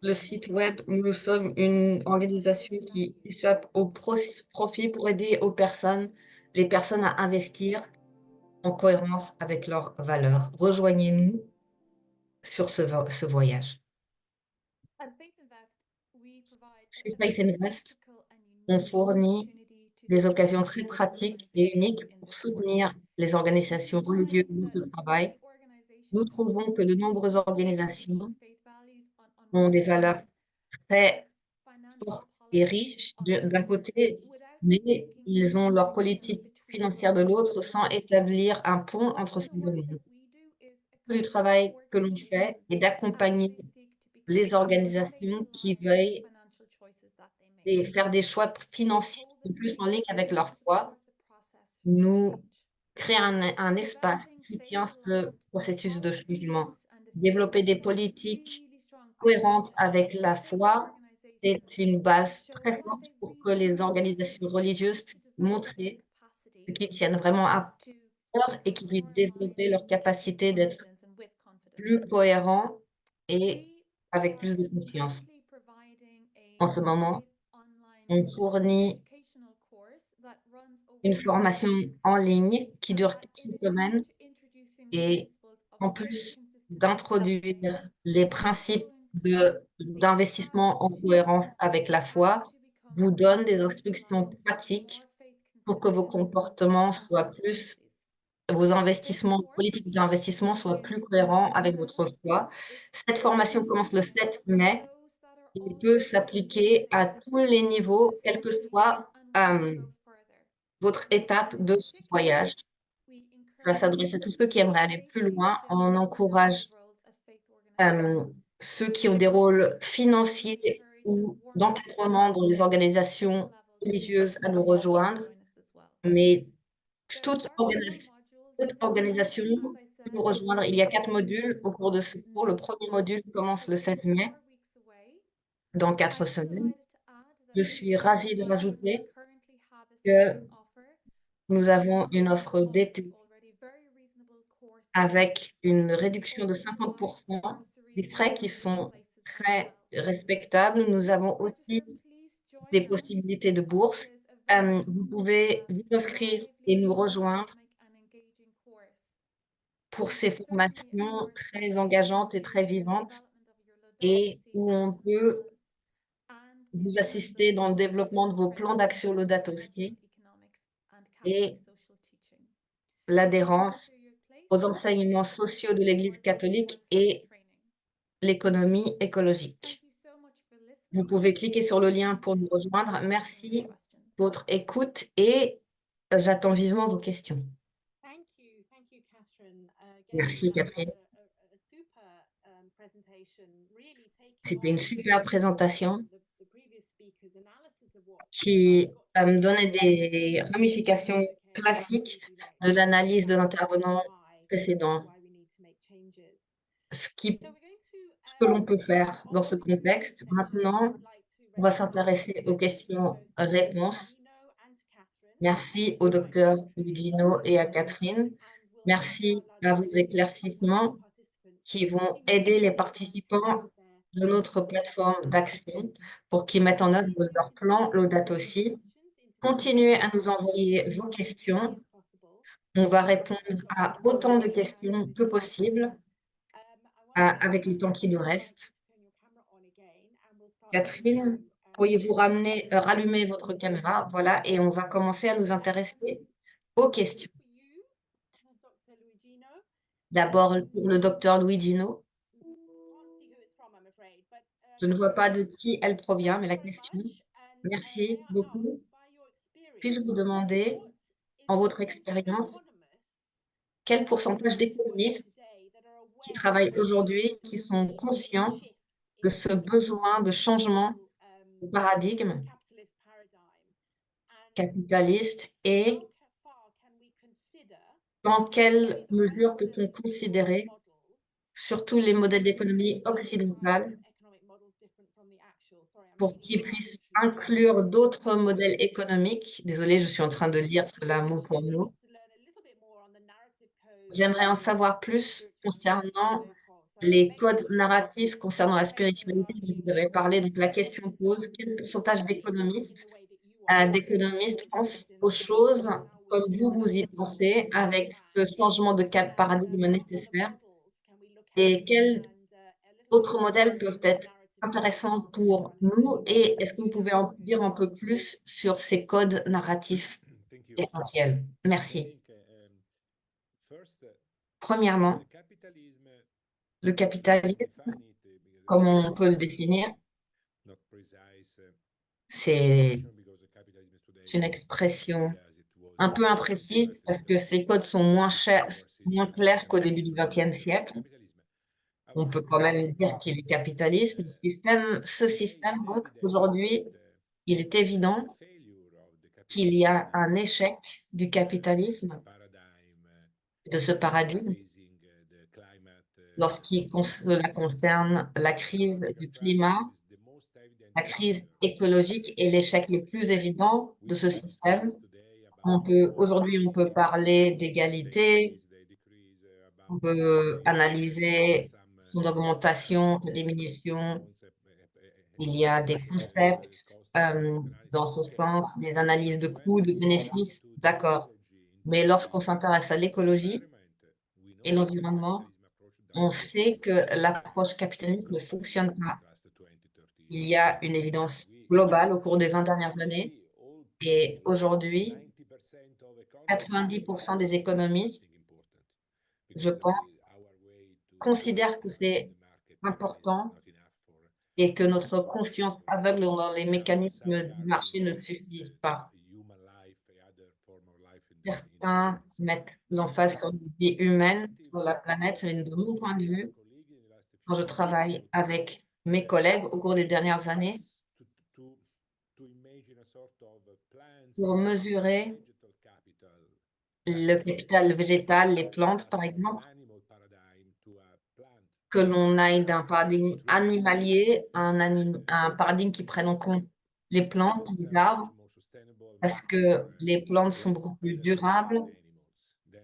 S2: le site web, nous sommes une organisation qui échappe au profit pour aider les personnes à investir en cohérence avec leurs valeurs. Rejoignez-nous sur ce voyage. Chez Faith Invest, on fournit des occasions très pratiques et uniques pour soutenir les organisations religieuses dans ce travail. Nous trouvons que de nombreuses organisations ont des valeurs très fortes et riches d'un côté, mais ils ont leur politique financière de l'autre sans établir un pont entre ces deux mondes. Le travail que l'on fait est d'accompagner les organisations qui veillent et faire des choix financiers qui sont plus en ligne avec leur foi. Nous créer un espace qui soutient ce processus de changement. Développer des politiques cohérentes avec la foi, c'est une base très forte pour que les organisations religieuses puissent montrer qu'ils tiennent vraiment à cœur et qu'ils puissent développer leur capacité d'être plus cohérents et avec plus de confiance. En ce moment, on fournit une formation en ligne qui dure 4 semaines et en plus d'introduire les principes d'investissement en cohérence avec la foi, vous donne des instructions pratiques pour que vos investissements, politiques d'investissement soient plus cohérents avec votre foi. Cette formation commence le 7 mai et peut s'appliquer à tous les niveaux, quelle que soit, votre étape de ce voyage. Ça s'adresse à tous ceux qui aimeraient aller plus loin. On encourage, ceux qui ont des rôles financiers ou d'encadrement dans les organisations religieuses à nous rejoindre, mais toute organisation peut nous rejoindre. Il y a 4 modules au cours de ce cours. Le premier module commence le 7 mai, dans 4 semaines. Je suis ravie de rajouter que nous avons une offre d'été avec une réduction de 50 des frais qui sont très respectables. Nous avons aussi des possibilités de bourse. Vous pouvez vous inscrire et nous rejoindre pour ces formations très engageantes et très vivantes et où on peut vous assister dans le développement de vos plans d'action Laudato Si et l'adhérence aux enseignements sociaux de l'Église catholique et l'économie écologique. Vous pouvez cliquer sur le lien pour nous rejoindre. Merci de votre écoute et j'attends vivement vos questions. Merci, Catherine. C'était une super présentation qui me donnait des ramifications classiques de l'analyse de l'intervenant précédent. Ce qui ce que l'on peut faire dans ce contexte. Maintenant, on va s'intéresser aux questions-réponses. Merci au docteur Lugino et à Catherine. Merci à vos éclaircissements qui vont aider les participants de notre plateforme d'action pour qu'ils mettent en œuvre leur plan Laudato Si. Continuez à nous envoyer vos questions. On va répondre à autant de questions que possible avec le temps qui nous reste. Catherine, pourriez-vous rallumer votre caméra? Voilà, et on va commencer à nous intéresser aux questions. D'abord, pour le docteur Luigino. Je ne vois pas de qui elle provient, mais la question. Merci beaucoup. Puis-je vous demander, en votre expérience, quel pourcentage d'économistes qui travaillent aujourd'hui, qui sont conscients de ce besoin de changement de paradigme capitaliste et dans quelle mesure peut-on considérer surtout les modèles d'économie occidentales pour qu'ils puissent inclure d'autres modèles économiques. Désolée, je suis en train de lire cela mot pour mot. J'aimerais en savoir plus concernant les codes narratifs concernant la spiritualité dont vous avez parlé. Donc la question pose, quel pourcentage d'économistes pensent aux choses comme vous y pensez avec ce changement de paradigme nécessaire et quels autres modèles peuvent être intéressants pour nous et est-ce que vous pouvez en dire un peu plus sur ces codes narratifs essentiels? Merci. Premièrement, le capitalisme, comme on peut le définir, c'est une expression un peu imprécise parce que ces codes sont moins clairs qu'au début du XXe siècle. On peut quand même dire qu'il est capitaliste. Ce système, donc, aujourd'hui, il est évident qu'il y a un échec du capitalisme, de ce paradigme, lorsqu'il concerne la crise du climat, la crise écologique est l'échec le plus évident de ce système. Aujourd'hui, on peut parler d'égalité, on peut analyser son augmentation, sa diminution. Il y a des concepts dans ce sens, des analyses de coûts, de bénéfices, d'accord. Mais lorsqu'on s'intéresse à l'écologie et l'environnement, on sait que l'approche capitaliste ne fonctionne pas. Il y a une évidence globale au cours des 20 dernières années et aujourd'hui, 90% des économistes, je pense, considèrent que c'est important et que notre confiance aveugle dans les mécanismes du marché ne suffisent pas. Certains mettent l'emphase sur la vie humaine, sur la planète, mais de mon point de vue, quand je travaille avec mes collègues au cours des dernières années, pour mesurer le capital végétal, les plantes par exemple, que l'on aille d'un paradigme animalier à un paradigme qui prenne en compte les plantes, les arbres, parce que les plantes sont beaucoup plus durables,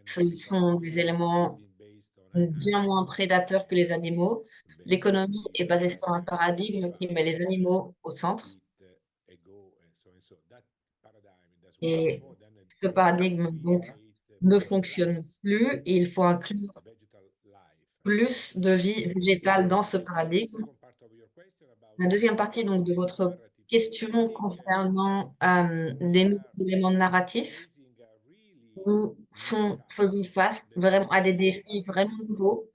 S2: ce sont des éléments bien moins prédateurs que les animaux. L'économie est basée sur un paradigme qui met les animaux au centre. Et ce paradigme, donc, ne fonctionne plus et il faut inclure plus de vie végétale dans ce paradigme. La deuxième partie donc, de votre question concernant des nouveaux éléments narratifs, nous faisons face vraiment à des défis vraiment nouveaux,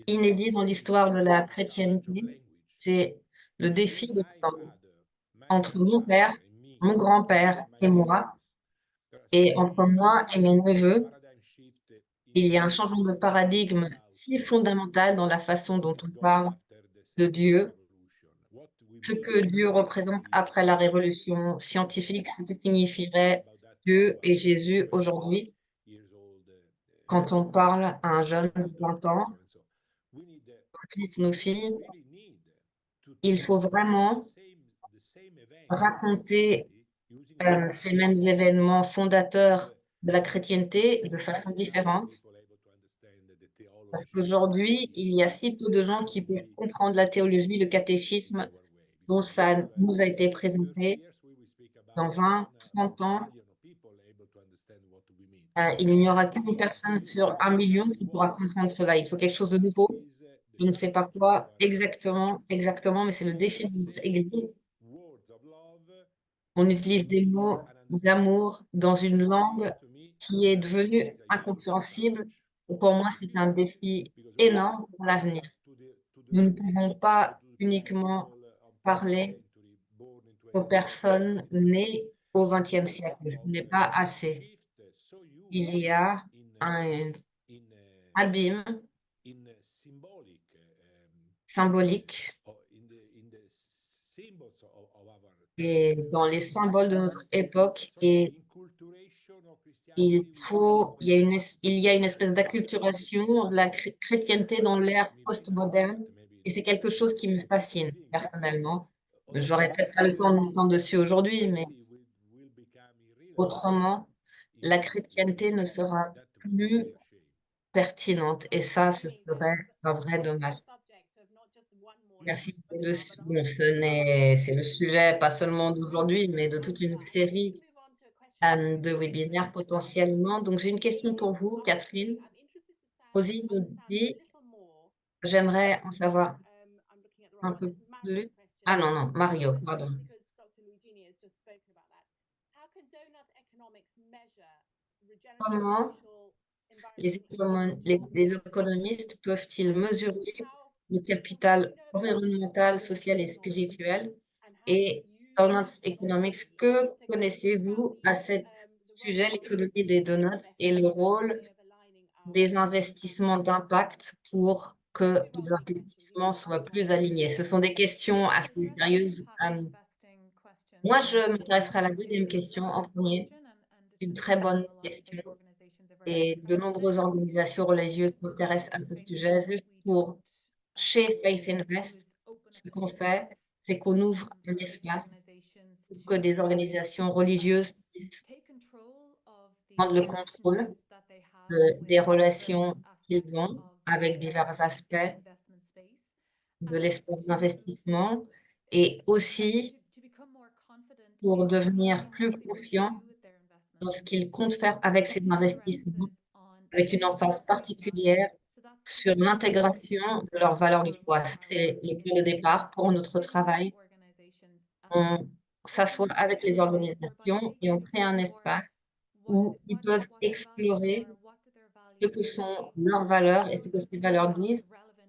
S2: inédits dans l'histoire de la chrétienté. C'est le défi de la langue. Entre mon grand-père et moi, et entre moi et mes neveux, il y a un changement de paradigme si fondamental dans la façon dont on parle de Dieu, ce que Dieu représente après la révolution scientifique, ce que signifierait Dieu et Jésus aujourd'hui. quand on parle à un jeune de 20 ans, nos fils, nos filles, il faut vraiment raconter ces mêmes événements fondateurs de la chrétienté de façon différente. Parce qu'aujourd'hui, il y a si peu de gens qui peuvent comprendre la théologie, le catéchisme dont ça nous a été présenté. Dans 20, 30 ans, il n'y aura qu'une personne sur 1 million qui pourra comprendre cela. Il faut quelque chose de nouveau. Je ne sais pas quoi exactement, mais c'est le défi de notre Église. On utilise des mots d'amour dans une langue qui est devenue incompréhensible. Et pour moi, c'est un défi énorme pour l'avenir. Nous ne pouvons pas uniquement parler aux personnes nées au XXe siècle. Ce n'est pas assez. Il y a un abîme symbolique et dans les symboles de notre époque, et il y a une espèce d'acculturation de la chrétienté dans l'ère postmoderne, et c'est quelque chose qui me fascine personnellement. J'aurais peut-être pas le temps de m'étendre dessus aujourd'hui, mais autrement, la chrétienté ne sera plus pertinente, et ça, ce serait un vrai dommage. Merci. C'est le sujet pas seulement d'aujourd'hui, mais de toute une série de webinaires potentiellement. Donc, j'ai une question pour vous, Catherine. Rosie nous dit: «J'aimerais en savoir un peu plus». Ah non, non, Mario, pardon. Comment les économistes peuvent-ils mesurer le capital environnemental, social et spirituel? Et Donuts Economics, que connaissez-vous à cet sujet, l'économie des donuts et le rôle des investissements d'impact pour que les investissements soient plus alignés? Ce sont des questions assez sérieuses. Moi, je m'intéresserai à la deuxième question en premier. C'est une très bonne question et de nombreuses organisations religieuses s'intéressent à ce sujet. Juste pour chez Faith Invest, ce qu'on fait, c'est qu'on ouvre un espace pour que des organisations religieuses puissent prendre le contrôle des relations qu'ils ont avec divers aspects de l'espace d'investissement, et aussi pour devenir plus confiants dans ce qu'ils comptent faire avec ces investissements, avec une emphase particulière sur l'intégration de leurs valeurs de foi. C'est le point de départ pour notre travail. On s'assoit avec les organisations et on crée un espace où ils peuvent explorer ce que sont leurs valeurs et ce que ces valeurs disent,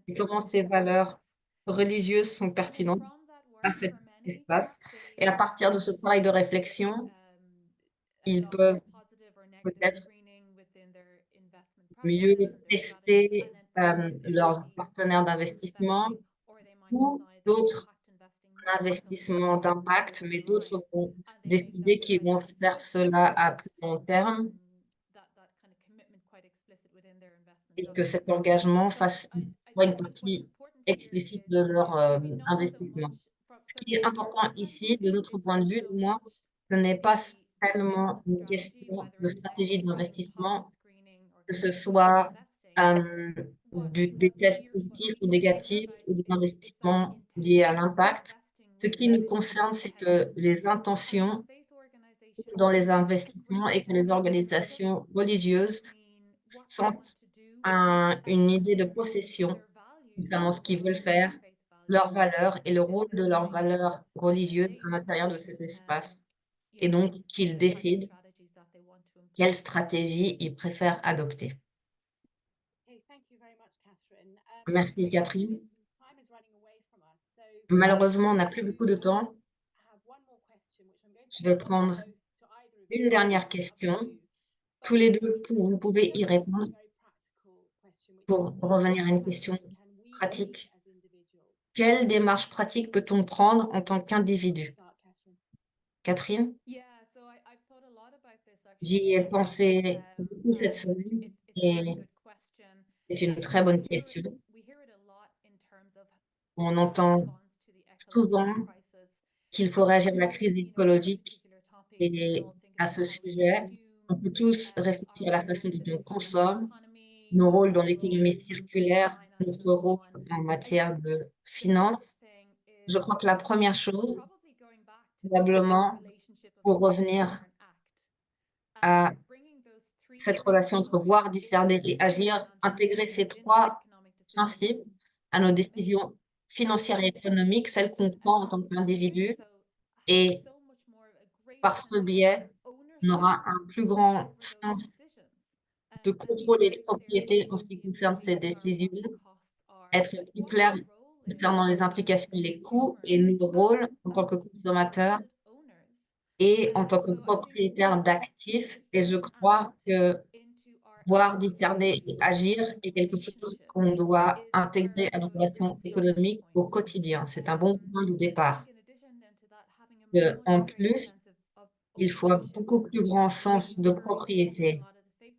S2: et comment ces valeurs religieuses sont pertinentes à cet espace. Et à partir de ce travail de réflexion, ils peuvent peut-être mieux tester leurs partenaires d'investissement ou d'autres investissements d'impact, mais d'autres vont décider qu'ils vont faire cela à plus long terme et que cet engagement soit une partie explicite de leur investissement. Ce qui est important ici, de notre point de vue, du moins, ce n'est pas tellement une question de stratégie d'investissement, que ce soit des tests positifs ou négatifs ou des investissements liés à l'impact. Ce qui nous concerne, c'est que les intentions dans les investissements et que les organisations religieuses sentent une idée de possession concernant ce qu'ils veulent faire, leurs valeurs et le rôle de leurs valeurs religieuses à l'intérieur de cet espace, et donc qu'ils décident quelle stratégie ils préfèrent adopter. Merci Catherine. Malheureusement, on n'a plus beaucoup de temps. Je vais prendre une dernière question. Tous les deux, vous pouvez y répondre pour revenir à une question pratique. Quelle démarche pratique peut-on prendre en tant qu'individu? Catherine? J'y ai pensé beaucoup cette semaine. Et c'est une très bonne question. On entend souvent qu'il faut réagir à la crise écologique et à ce sujet, on peut tous réfléchir à la façon dont on consomme, nos rôles dans l'économie circulaire, notre rôle en matière de finances. Je crois que la première chose, probablement, pour revenir à cette relation entre voir, discerner et agir, intégrer ces 3 principes à nos décisions financières et économiques, celles qu'on prend en tant qu'individu, et par ce biais, on aura un plus grand sens de contrôle et de propriété en ce qui concerne ces décisions, être plus clair concernant les implications et les coûts et nos rôles en tant que consommateurs et en tant que propriétaire d'actifs. Et je crois que voir, discerner et agir est quelque chose qu'on doit intégrer à nos relations économiques au quotidien. C'est un bon point de départ. En plus, il faut un beaucoup plus grand sens de propriété.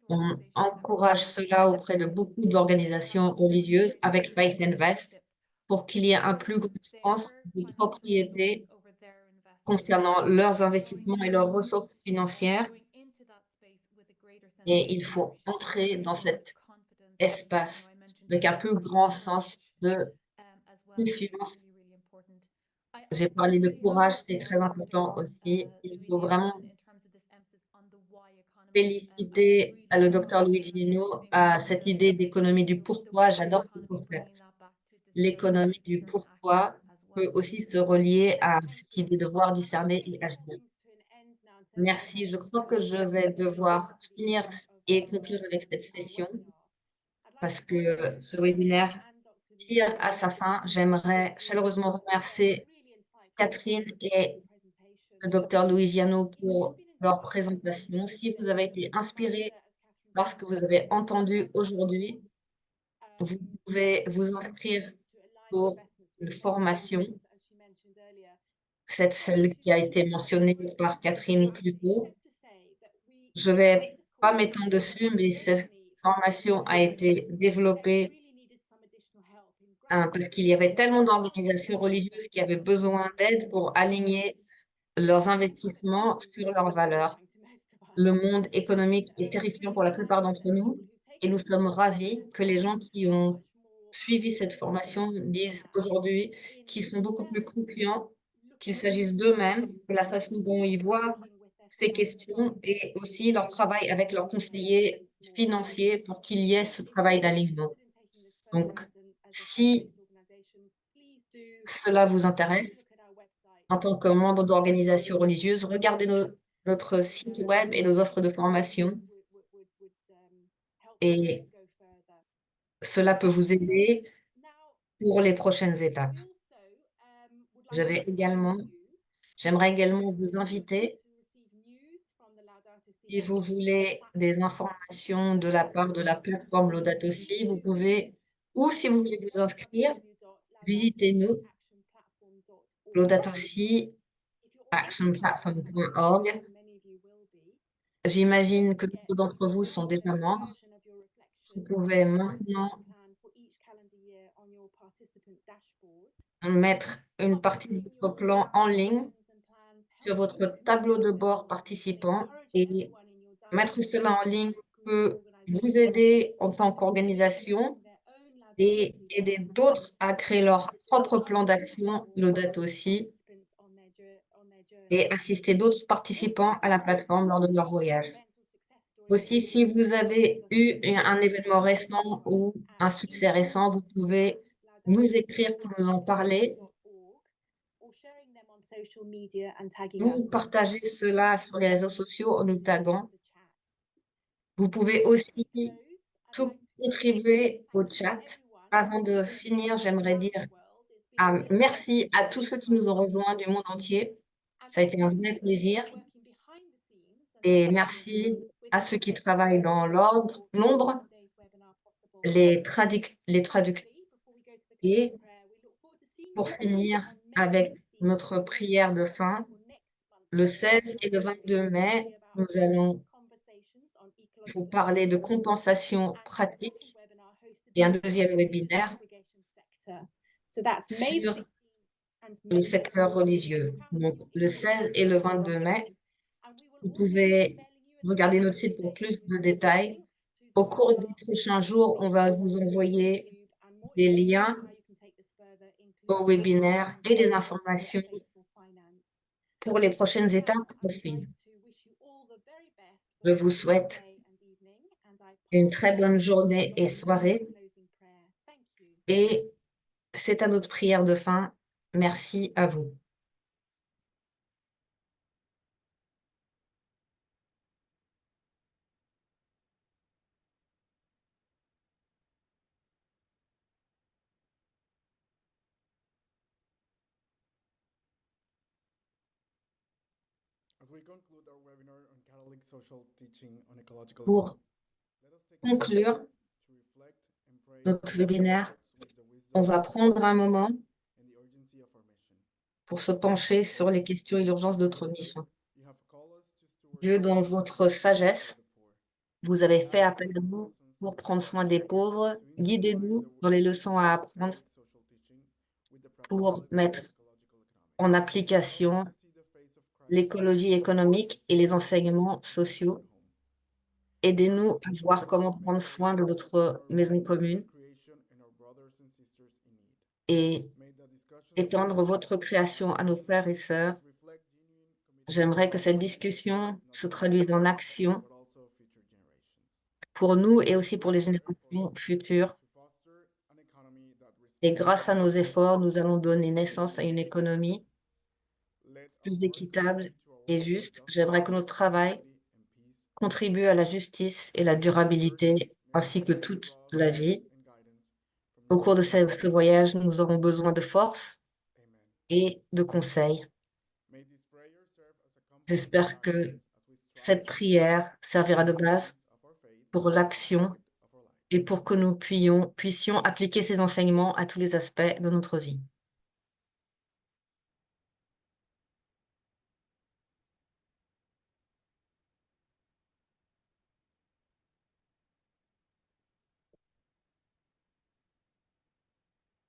S2: On encourage cela auprès de beaucoup d'organisations religieuses avec Faith Invest pour qu'il y ait un plus grand sens de propriété concernant leurs investissements et leurs ressources financières. Et il faut entrer dans cet espace avec un plus grand sens de confiance. J'ai parlé de courage, c'est très important aussi. Il faut vraiment féliciter le docteur Luigi Ino à cette idée d'économie du pourquoi. J'adore ce concept. L'économie du pourquoi peut aussi se relier à cette idée de voir, discerner et agir. Merci, je crois que je vais devoir finir et conclure avec cette session parce que ce webinaire tire à sa fin. J'aimerais chaleureusement remercier Catherine et le docteur Louisiano pour leur présentation. Si vous avez été inspiré par ce que vous avez entendu aujourd'hui, vous pouvez vous inscrire pour une formation. C'est celle qui a été mentionnée par Catherine plus tôt. Je vais pas m'étendre dessus, mais cette formation a été développée parce qu'il y avait tellement d'organisations religieuses qui avaient besoin d'aide pour aligner leurs investissements sur leurs valeurs. Le monde économique est terrifiant pour la plupart d'entre nous et nous sommes ravis que les gens qui ont suivi cette formation disent aujourd'hui qu'ils sont beaucoup plus confiants, qu'il s'agisse d'eux-mêmes, de la façon dont ils voient ces questions et aussi leur travail avec leurs conseillers financiers pour qu'il y ait ce travail d'alignement. Donc, si cela vous intéresse, en tant que membre d'organisation religieuse, regardez notre site web et nos offres de formation. Et cela peut vous aider pour les prochaines étapes. J'aimerais également vous inviter, si vous voulez des informations de la part de la plateforme Laudato Si, vous pouvez, ou si vous voulez vous inscrire, visitez-nous, Laudato Si, actionplatform.org. J'imagine que beaucoup d'entre vous sont déjà membres. Vous pouvez maintenant mettre une partie de votre plan en ligne sur votre tableau de bord participant et mettre cela en ligne peut vous aider en tant qu'organisation et aider d'autres à créer leur propre plan d'action, Laudato Si, et assister d'autres participants à la plateforme lors de leur voyage. Aussi, si vous avez eu un événement récent ou un succès récent, vous pouvez nous écrire pour nous en parler. Vous partagez cela sur les réseaux sociaux en nous taguant. Vous pouvez aussi tout contribuer au chat. Avant de finir, j'aimerais dire merci à tous ceux qui nous ont rejoints du monde entier. Ça a été un vrai plaisir. Et merci à ceux qui travaillent dans l'ombre, les traducteurs. Et pour finir avec notre prière de fin, le 16 et le 22 mai, nous allons vous parler de compensation pratique et un deuxième webinaire sur le secteur religieux. Donc, le 16 et le 22 mai, vous pouvez regarder notre site pour plus de détails. Au cours des prochains jours, on va vous envoyer les liens au webinaire et des informations pour les prochaines étapes à suivre. Je vous souhaite une très bonne journée et soirée. Et c'est à notre prière de fin. Merci à vous. Pour conclure notre webinaire, on va prendre un moment pour se pencher sur les questions et l'urgence de notre mission. Dieu, dans votre sagesse, vous avez fait appel à nous pour prendre soin des pauvres. Guidez-nous dans les leçons à apprendre pour mettre en application l'écologie économique et les enseignements sociaux. Aidez-nous à voir comment prendre soin de notre maison commune et étendre votre création à nos frères et sœurs. J'aimerais que cette discussion se traduise en action pour nous et aussi pour les générations futures. Et grâce à nos efforts, nous allons donner naissance à une économie plus équitable et juste. J'aimerais que notre travail contribue à la justice et la durabilité, ainsi que toute la vie. Au cours de ce voyage, nous aurons besoin de force et de conseils. J'espère que cette prière servira de base pour l'action et pour que nous puissions appliquer ces enseignements à tous les aspects de notre vie.